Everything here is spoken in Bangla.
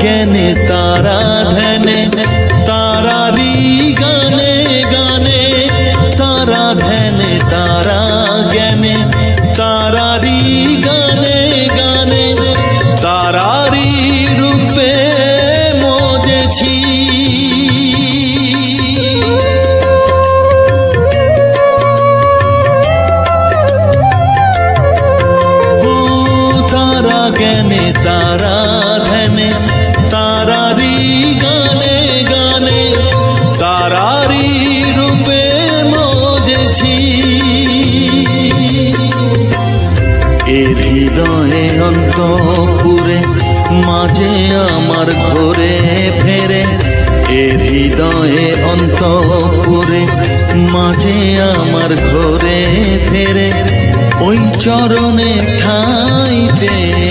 জ্ঞানে তারা ধ্যানে তারারি গানে গানে তারা ধ্যানে তারা জ্ঞানে তারারি গানে গানে তারারি রূপে মজেছি। তারা জ্ঞানে তারা ধ্যানে তারারি গানে গানে তারারি রূপে মজেছি। এর হৃদয়ে অন্তপুরে মাঝে আমার ঘরে ফেরে এর হৃদয়ে অন্তপুরে মাঝে আমার ঘরে ফেরে ওই চরণে ঠাই চেয়ে